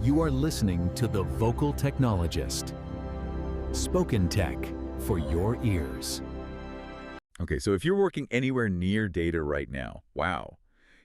You are listening to The Vocal Technologist. Spoken tech for your ears. Okay, so if you're working anywhere near data right now, wow,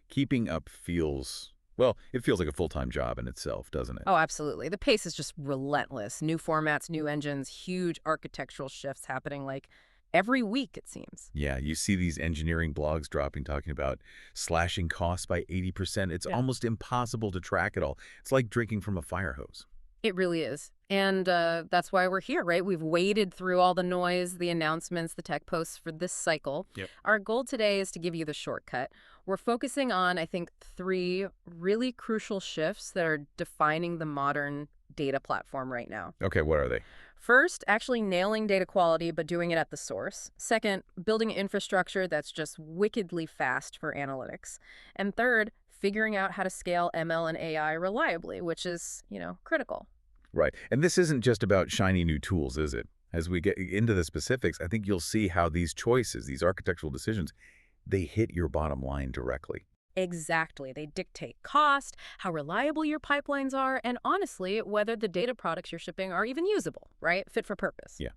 keeping up feels, well, it feels like a full-time job in itself, doesn't it? Oh, absolutely. The pace is just relentless. New formats, new engines, huge architectural shifts happening like every week, it seems. Yeah, you see these engineering blogs dropping, talking about slashing costs by 80%. It's Yeah. almost impossible to track it all. It's like drinking from a fire hose. It really is. And that's why we're here, right? We've waded through all the noise, the announcements, the tech posts for this cycle. Yep. Our goal today is to give you the shortcut. We're focusing on, I think, 3 really crucial shifts that are defining the modern data platform right now. Okay, what are they? First, actually nailing data quality, but doing it at the source. Second, building infrastructure that's just wickedly fast for analytics. And third, figuring out how to scale ML and AI reliably, which is, critical. Right. And this isn't just about shiny new tools, is it? As we get into the specifics, I think you'll see how these choices, these architectural decisions, they hit your bottom line directly. Exactly. They dictate cost, how reliable your pipelines are, and honestly, whether the data products you're shipping are even usable, right? Fit for purpose. Yeah.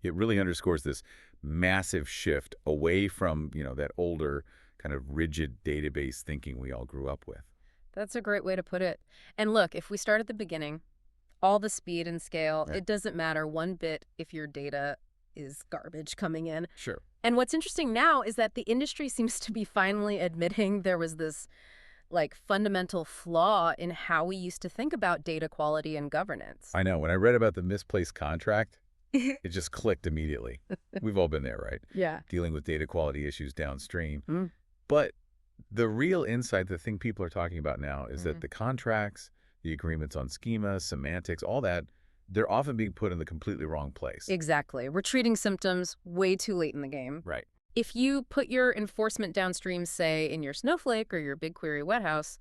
It really underscores this massive shift away from, that older kind of rigid database thinking we all grew up with. That's a great way to put it. And look, if we start at the beginning, all the speed and scale, Yeah. it doesn't matter one bit if your data is garbage coming in. Sure. And what's interesting now is that the industry seems to be finally admitting there was this fundamental flaw in how we used to think about data quality and governance. I know. When I read about the misplaced contract, it just clicked immediately. We've all been there, right? Yeah. Dealing with data quality issues downstream. Mm. But the real insight, the thing people are talking about now is that the contracts, the agreements on schema, semantics, all that, they're often being put in the completely wrong place. Exactly. We're treating symptoms way too late in the game. Right. If you put your enforcement downstream, say, in your Snowflake or your BigQuery Wethouse,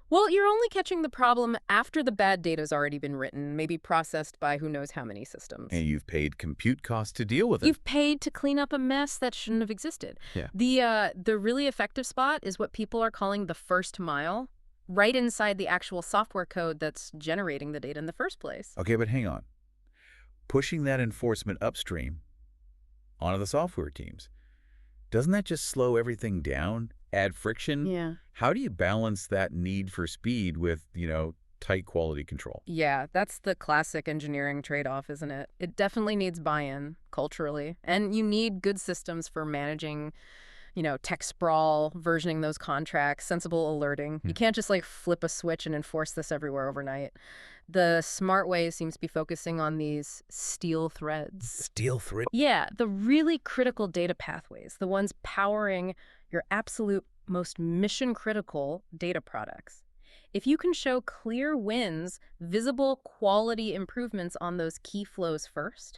well, you're only catching the problem after the bad data's already been written, maybe processed by who knows how many systems. And you've paid compute costs to deal with it. You've paid to clean up a mess that shouldn't have existed. Yeah. The really effective spot is what people are calling the first mile, right inside the actual software code that's generating the data in the first place. Okay, but hang on. Pushing that enforcement upstream onto the software teams, doesn't that just slow everything down, add friction? Yeah. How do you balance that need for speed with, tight quality control? Yeah, that's the classic engineering trade-off, isn't it? It definitely needs buy-in culturally, and you need good systems for managing tech sprawl, versioning those contracts, sensible alerting. You can't just flip a switch and enforce this everywhere overnight. The smart way seems to be focusing on these steel threads. Steel thread? Yeah, the really critical data pathways, the ones powering your absolute most mission-critical data products. If you can show clear wins, visible quality improvements on those key flows first,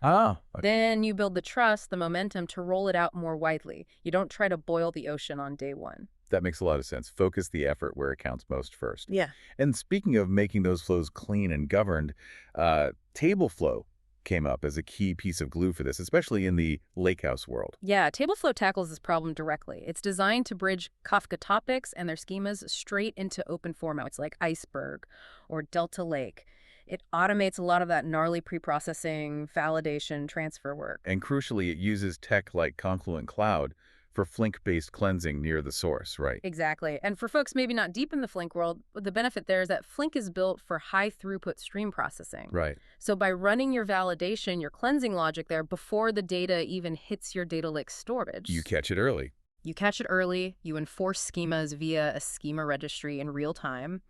then you build the trust, the momentum to roll it out more widely. You don't try to boil the ocean on day one. That makes a lot of sense. Focus the effort where it counts most first. Yeah. And speaking of making those flows clean and governed, Tableflow came up as a key piece of glue for this, especially in the Lakehouse world. Yeah, Tableflow tackles this problem directly. It's designed to bridge Kafka topics and their schemas straight into open formats like Iceberg or Delta Lake. It automates a lot of that gnarly preprocessing, validation, transfer work. And crucially, it uses tech like Confluent Cloud for Flink-based cleansing near the source, right? Exactly. And for folks maybe not deep in the Flink world, the benefit there is that Flink is built for high-throughput stream processing. Right. So by running your validation, your cleansing logic there before the data even hits your data lake storage. You catch it early. You catch it early. You enforce schemas via a schema registry in real time.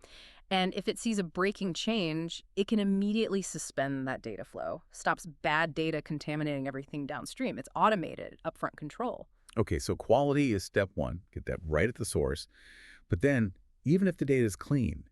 And if it sees a breaking change, it can immediately suspend that data flow, stops bad data contaminating everything downstream. It's automated, upfront control. Okay, so quality is step one. Get that right at the source. But then, even if the data is clean,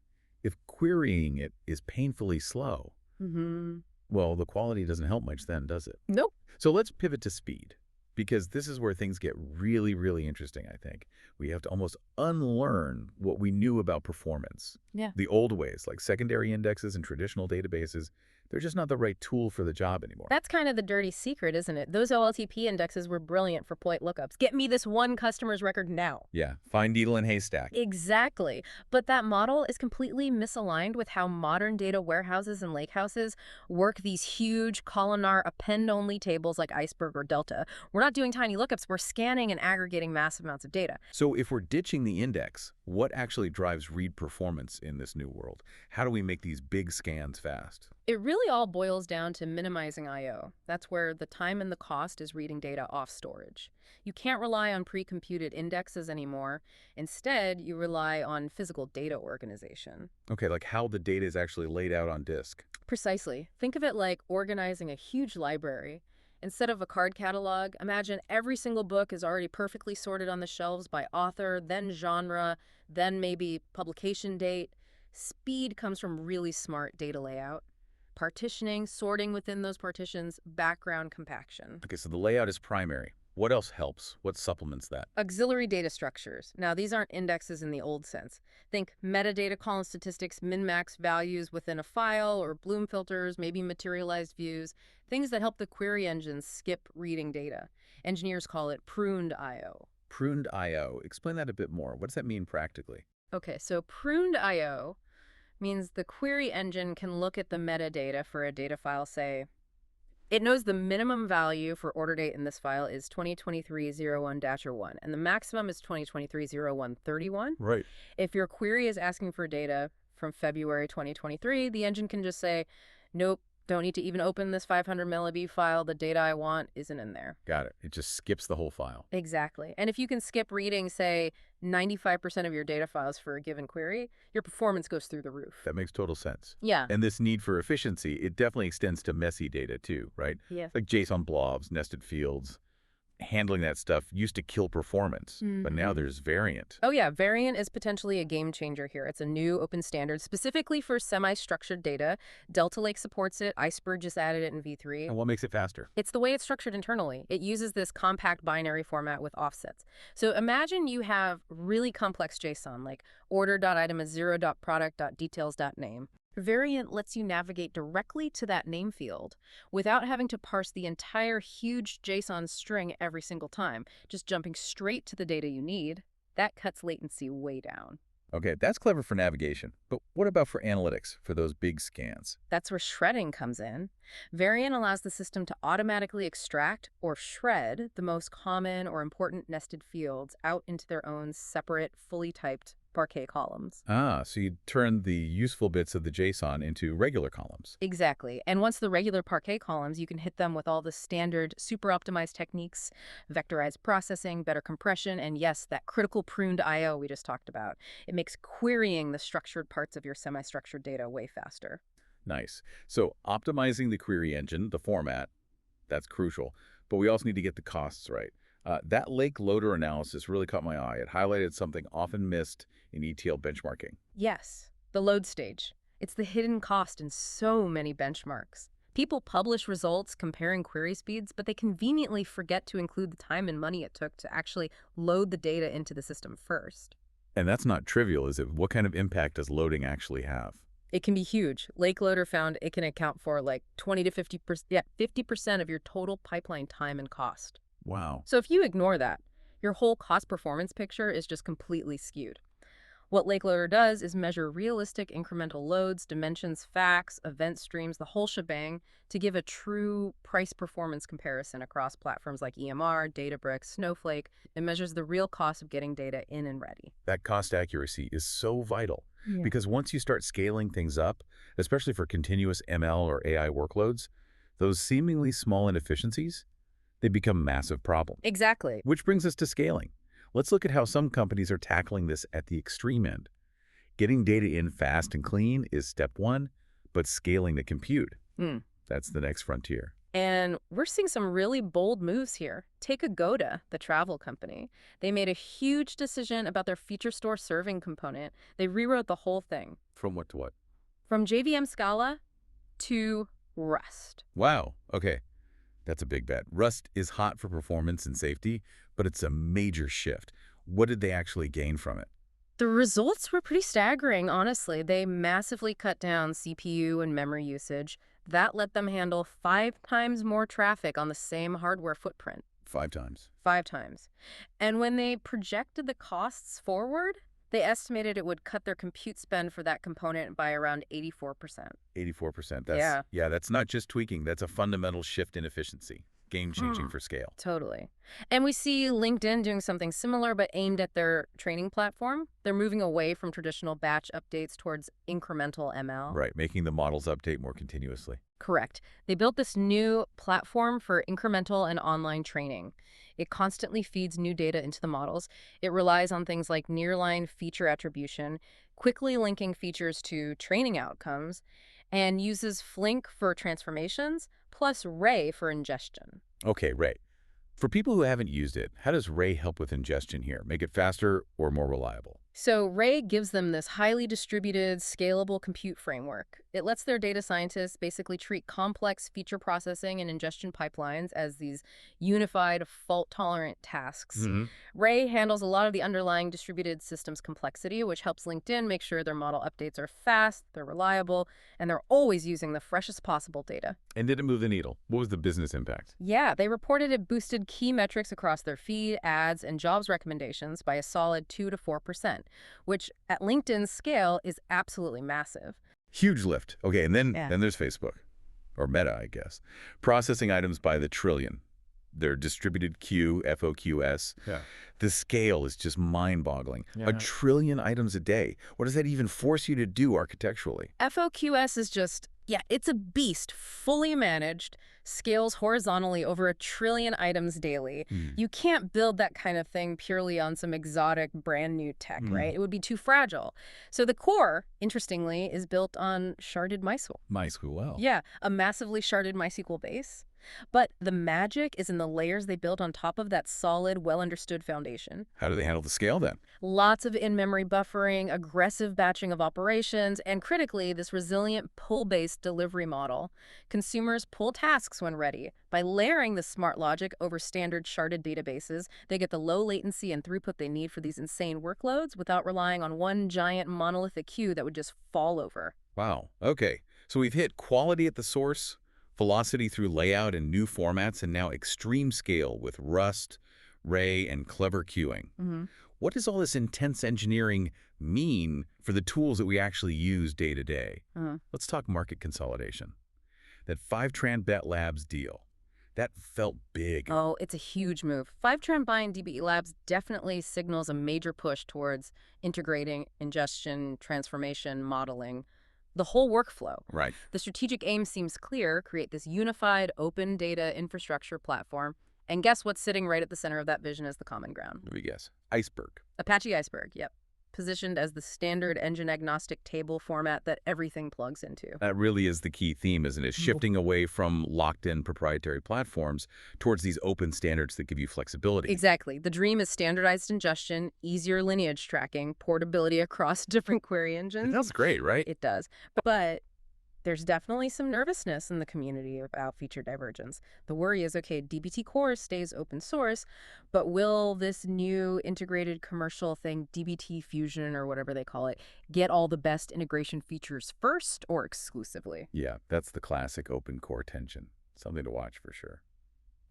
if querying it is painfully slow, well, the quality doesn't help much then, does it? Nope. So let's pivot to speed, because this is where things get really, really interesting, I think. We have to almost unlearn what we knew about performance. Yeah. The old ways, like secondary indexes and traditional databases, They're just not the right tool for the job anymore. That's kind of the dirty secret, isn't it? Those OLTP indexes were brilliant for point lookups. Get me this one customer's record now. Yeah, find needle in haystack. Exactly. But that model is completely misaligned with how modern data warehouses and lakehouses work these huge columnar append-only tables like Iceberg or Delta. We're not doing tiny lookups. We're scanning and aggregating massive amounts of data. So if we're ditching the index, what actually drives read performance in this new world? How do we make these big scans fast? It really all boils down to minimizing I/O. That's where the time and the cost is reading data off storage. You can't rely on pre-computed indexes anymore. Instead, you rely on physical data organization. Okay, like how the data is actually laid out on disk. Precisely. Think of it like organizing a huge library. Instead of a card catalog, imagine every single book is already perfectly sorted on the shelves by author, then genre, then maybe publication date. Speed comes from really smart data layout. Partitioning, sorting within those partitions, background compaction. Okay, so the layout is primary. What else helps? What supplements that? Auxiliary data structures. Now, these aren't indexes in the old sense. Think metadata column statistics, min-max values within a file, or Bloom filters, maybe materialized views, things that help the query engines skip reading data. Engineers call it pruned I/O. Pruned I/O. Explain that a bit more. What does that mean practically? Okay, so pruned I/O means the query engine can look at the metadata for a data file, say, it knows the minimum value for order date in this file is 2023-01-1, and the maximum is 2023-01-31. Right. If your query is asking for data from February 2023, the engine can just say, nope, don't need to even open this 500 MB file. The data I want isn't in there. Got it. It just skips the whole file. Exactly. And if you can skip reading, say, 95% of your data files for a given query, your performance goes through the roof. That makes total sense. Yeah. And this need for efficiency, it definitely extends to messy data too, right? Yeah. Like JSON blobs, nested fields. Handling that stuff used to kill performance, but now there's variant. Oh yeah, variant is potentially a game changer here. It's a new open standard specifically for semi-structured data. Delta Lake supports it. Iceberg just added it in V3. And what makes it faster? It's the way it's structured internally. It uses this compact binary format with offsets. So imagine you have really complex JSON like order.item is 0.product.details.name. Variant lets you navigate directly to that name field without having to parse the entire huge JSON string every single time, just jumping straight to the data you need. That cuts latency way down. Okay, that's clever for navigation. But what about for analytics, for those big scans? That's where shredding comes in. Variant allows the system to automatically extract or shred the most common or important nested fields out into their own separate, fully typed Parquet columns. Ah, so you turn the useful bits of the JSON into regular columns. Exactly. And once the regular Parquet columns, you can hit them with all the standard super optimized techniques, vectorized processing, better compression, and yes, that critical pruned I/O we just talked about. It makes querying the structured parts of your semi-structured data way faster. Nice. So optimizing the query engine, the format, that's crucial. But we also need to get the costs right. That lake loader analysis really caught my eye. It highlighted something often missed in ETL benchmarking. Yes, the load stage. It's the hidden cost in so many benchmarks. People publish results comparing query speeds, but they conveniently forget to include the time and money it took to actually load the data into the system first. And that's not trivial, is it? What kind of impact does loading actually have? It can be huge. Lake Loader found it can account for like 20 to 50% of your total pipeline time and cost. Wow. So if you ignore that, your whole cost performance picture is just completely skewed. What Lake Loader does is measure realistic incremental loads, dimensions, facts, event streams, the whole shebang to give a true price performance comparison across platforms like EMR, Databricks, Snowflake. It measures the real cost of getting data in and ready. That cost accuracy is so vital because once you start scaling things up, especially for continuous ML or AI workloads, those seemingly small inefficiencies, they become massive problems. Exactly. Which brings us to scaling. Let's look at how some companies are tackling this at the extreme end. Getting data in fast and clean is step one, but scaling the compute, that's the next frontier. And we're seeing some really bold moves here. Take Agoda, the travel company. They made a huge decision about their feature store serving component. They rewrote the whole thing. From what to what? From JVM Scala to Rust. Wow, okay. That's a big bet. Rust is hot for performance and safety, but it's a major shift. What did they actually gain from it? The results were pretty staggering, honestly. They massively cut down CPU and memory usage, That let them handle 5 times more traffic on the same hardware footprint. 5 times. 5 times. And when they projected the costs forward, they estimated it would cut their compute spend for that component by around 84%. 84%. Yeah. That's not just tweaking. That's a fundamental shift in efficiency. Game-changing for scale. Totally. And we see LinkedIn doing something similar, but aimed at their training platform. They're moving away from traditional batch updates towards incremental ML. Right, making the models update more continuously. Correct. They built this new platform for incremental and online training. It constantly feeds new data into the models. It relies on things like nearline feature attribution, quickly linking features to training outcomes, and uses Flink for transformations, plus Ray for ingestion. Okay, Ray. For people who haven't used it, how does Ray help with ingestion here? Make it faster or more reliable? So Ray gives them this highly distributed, scalable compute framework. It lets their data scientists basically treat complex feature processing and ingestion pipelines as these unified, fault-tolerant tasks. Ray handles a lot of the underlying distributed systems complexity, which helps LinkedIn make sure their model updates are fast, they're reliable, and they're always using the freshest possible data. And did it move the needle? What was the business impact? Yeah, they reported it boosted key metrics across their feed, ads, and jobs recommendations by a solid 2 to 4%. Which at LinkedIn's scale is absolutely massive. Huge lift. Okay, and then there's Facebook, or Meta, I guess. Processing items by the trillion. Their distributed queue, FOQS. Yeah. The scale is just mind-boggling. Yeah. 1 trillion items a day. What does that even force you to do architecturally? FOQS is just, it's a beast, fully managed, scales horizontally over 1 trillion items daily. You can't build that kind of thing purely on some exotic brand new tech, right? It would be too fragile. So the core, interestingly, is built on sharded MySQL. MySQL. Yeah, a massively sharded MySQL base. But the magic is in the layers they built on top of that solid, well-understood foundation. How do they handle the scale then? Lots of in-memory buffering, aggressive batching of operations, and critically, this resilient pull-based delivery model. Consumers pull tasks when ready. By layering the smart logic over standard sharded databases, they get the low latency and throughput they need for these insane workloads without relying on one giant monolithic queue that would just fall over. Wow. Okay. So we've hit quality at the source, velocity through layout and new formats, and now extreme scale with Rust, Ray, and clever queuing. What does all this intense engineering mean for the tools that we actually use day to day? Let's talk market consolidation. That Fivetran Bet Labs deal, that felt big. Oh, it's a huge move. Fivetran buying DBE Labs definitely signals a major push towards integrating ingestion, transformation, modeling, the whole workflow. Right. The strategic aim seems clear: create this unified open data infrastructure platform. And guess what's sitting right at the center of that vision is the common ground? Let me guess. Iceberg. Apache Iceberg, yep. Positioned as the standard engine-agnostic table format that everything plugs into. That really is the key theme, isn't it? Shifting away from locked-in proprietary platforms towards these open standards that give you flexibility. Exactly. The dream is standardized ingestion, easier lineage tracking, portability across different query engines. That's great, right? It does. But there's definitely some nervousness in the community about feature divergence. The worry is, okay, dbt core stays open source, but will this new integrated commercial thing, dbt fusion or whatever they call it, get all the best integration features first or exclusively? Yeah, that's the classic open core tension. Something to watch for sure.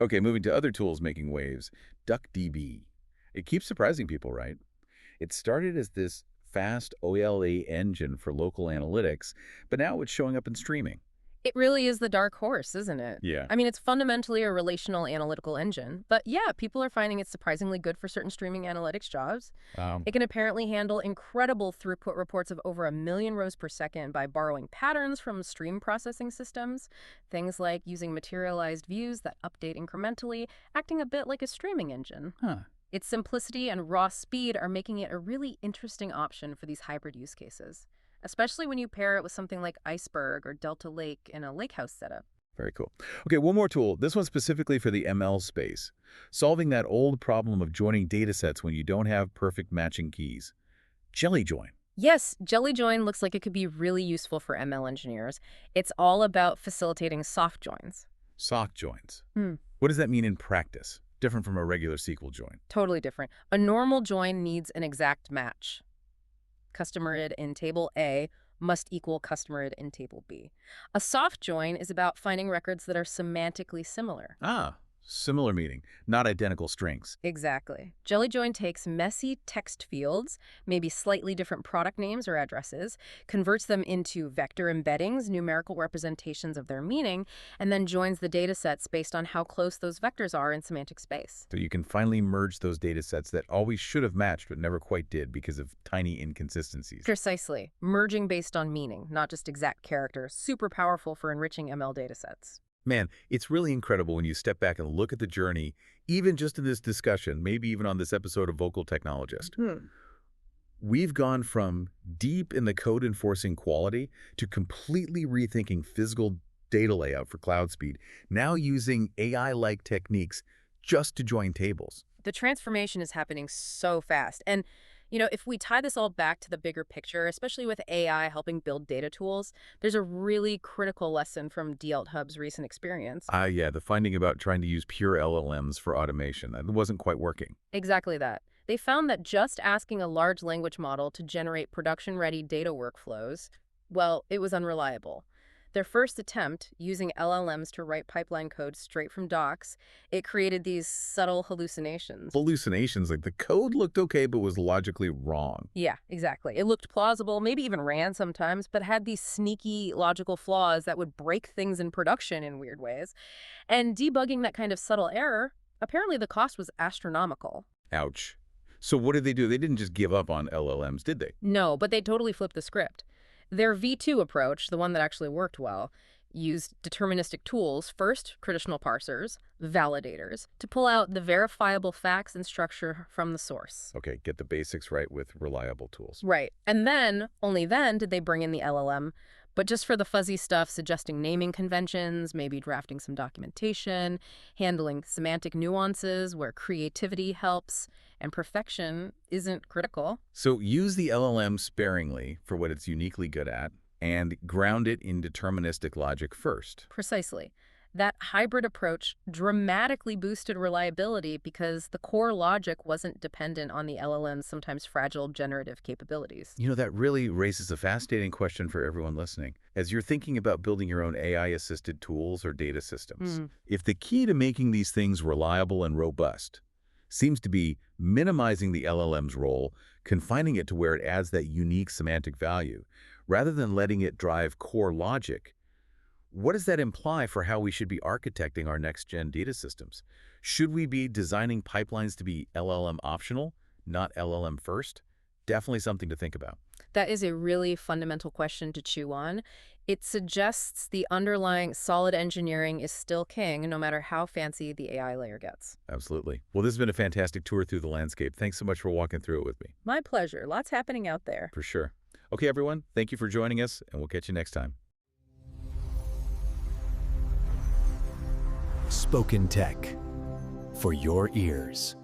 Okay, moving to other tools making waves. DuckDB. It keeps surprising people, right? It started as this fast OLAP engine for local analytics, but now it's showing up in streaming. It really is the dark horse, isn't it? Yeah. I mean, it's fundamentally a relational analytical engine, but yeah, people are finding it surprisingly good for certain streaming analytics jobs. It can apparently handle incredible throughput reports of over 1 million rows per second by borrowing patterns from stream processing systems, things like using materialized views that update incrementally, acting a bit like a streaming engine. Its simplicity and raw speed are making it a really interesting option for these hybrid use cases, especially when you pair it with something like Iceberg or Delta Lake in a lakehouse setup. Very cool. Okay, one more tool. This one's specifically for the ML space. Solving that old problem of joining data sets when you don't have perfect matching keys. JellyJoin. Yes, JellyJoin looks like it could be really useful for ML engineers. It's all about facilitating soft joins. Soft joins. What does that mean in practice? Different from a regular SQL join. Totally different. A normal join needs an exact match. Customer id in table A must equal customer in table B. A soft join is about finding records that are semantically similar. Ah, similar meaning, not identical strings. Exactly. Jelly join takes messy text fields, maybe slightly different product names or addresses, converts them into vector embeddings, numerical representations of their meaning, and then joins the data sets based on how close those vectors are in semantic space. So you can finally merge those data sets that always should have matched but never quite did because of tiny inconsistencies. Precisely. Merging based on meaning, not just exact character. Super powerful for enriching ML datasets. Man, it's really incredible when you step back and look at the journey, even just in this discussion, maybe even on this episode of Vocal Technologist. We've gone from deep in the code enforcing quality to completely rethinking physical data layout for cloud speed, now using AI-like techniques just to join tables. The transformation is happening so fast. And if we tie this all back to the bigger picture, especially with AI helping build data tools, there's a really critical lesson from DLT Hub's recent experience. Yeah, the finding about trying to use pure LLMs for automation. That wasn't quite working. Exactly that. They found that just asking a large language model to generate production-ready data workflows, well, it was unreliable. Their first attempt, using LLMs to write pipeline code straight from docs, it created these subtle hallucinations. Hallucinations, like the code looked okay but was logically wrong. Yeah, exactly. It looked plausible, maybe even ran sometimes, but had these sneaky logical flaws that would break things in production in weird ways. And debugging that kind of subtle error, apparently the cost was astronomical. Ouch. So what did they do? They didn't just give up on LLMs, did they? No, but they totally flipped the script. Their V2 approach, the one that actually worked well, used deterministic tools, first traditional parsers, validators, to pull out the verifiable facts and structure from the source. Okay, get the basics right with reliable tools. Right. And then, only then, did they bring in the LLM, but just for the fuzzy stuff, suggesting naming conventions, maybe drafting some documentation, handling semantic nuances where creativity helps and perfection isn't critical. So use the LLM sparingly for what it's uniquely good at and ground it in deterministic logic first. Precisely. That hybrid approach dramatically boosted reliability because the core logic wasn't dependent on the LLM's sometimes fragile generative capabilities. You know, that really raises a fascinating question for everyone listening. As you're thinking about building your own AI-assisted tools or data systems, if the key to making these things reliable and robust seems to be minimizing the LLM's role, confining it to where it adds that unique semantic value, rather than letting it drive core logic, what does that imply for how we should be architecting our next-gen data systems? Should we be designing pipelines to be LLM optional, not LLM first? Definitely something to think about. That is a really fundamental question to chew on. It suggests the underlying solid engineering is still king, no matter how fancy the AI layer gets. Absolutely. Well, this has been a fantastic tour through the landscape. Thanks so much for walking through it with me. My pleasure. Lots happening out there. For sure. Okay, everyone, thank you for joining us, and we'll catch you next time. Spoken Tech for your ears.